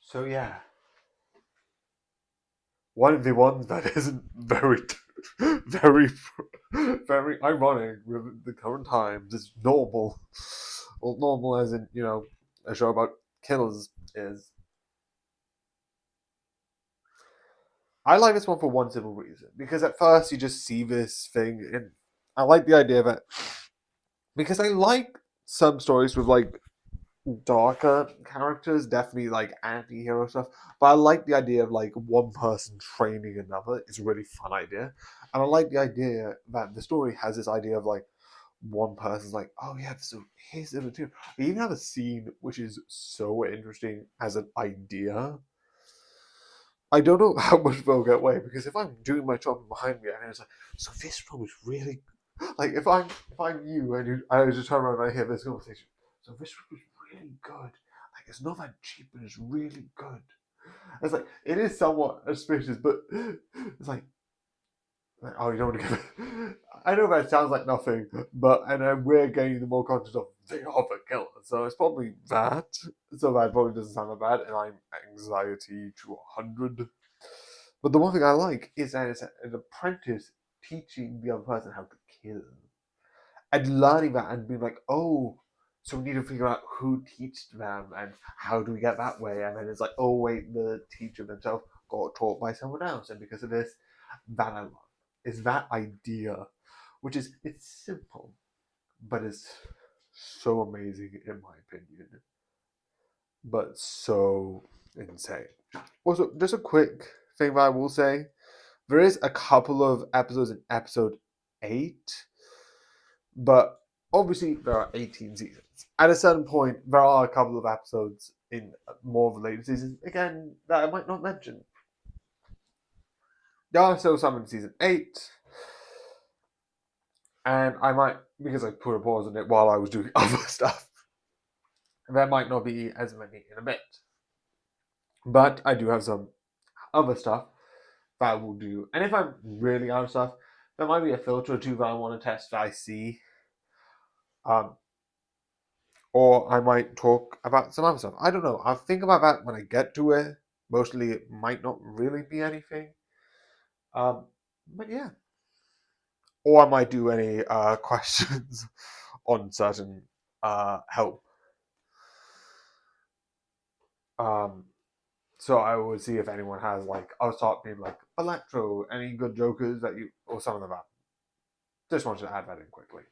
So yeah, one of the ones that isn't very, very, very ironic with the current times is normal. Well, normal as in a show about killers is. I like this one for one simple reason because at first you just see this thing, and I like the idea of it because I like some stories with like darker characters, definitely like anti-hero stuff. But I like the idea of like one person training another. It's a really fun idea, and I like the idea that the story has this idea of like one person's like, oh yeah, so here's the other two. We even have a scene which is so interesting as an idea. I don't know how much they'll get away because if I'm doing my job behind me and it's like, so this film is really like if I'm you and I just turn around and I hear this conversation, so this film is really good. Like it's not that cheap, but it's really good. It's like it is somewhat auspicious, but it's like, oh, you don't want to give it. I know that sounds like nothing, but and then we're getting the more conscious of they are the killer, so it's probably that. So that probably doesn't sound that bad, and I'm anxiety to 100. But the one thing I like is that it's an apprentice teaching the other person how to kill and learning that and being like, oh, so we need to figure out who teached them and how do we get that way. And then it's like, oh, wait, the teacher themselves got taught by someone else. And because of this, that I love is that idea, which is, it's simple, but it's so amazing in my opinion, but so insane. Also, just a quick thing that I will say there is a couple of episodes in episode 8, but obviously there are 18 seasons. At a certain point, there are a couple of episodes in more of the later seasons, again, that I might not mention. There are still some in season 8, and I might, because I put a pause on it while I was doing other stuff, there might not be as many in a bit. But I do have some other stuff that I will do. And if I'm really out of stuff, there might be a filter or two that I want to test that I see. Um, or I might talk about some other stuff. I don't know. I'll think about that when I get to it. Mostly, it might not really be anything. Um, but yeah. Or I might do any questions on certain help. Um, so I will see if anyone has like I'll start being like Electro, any good jokers that you or some of them out. Just wanted to add that in quickly.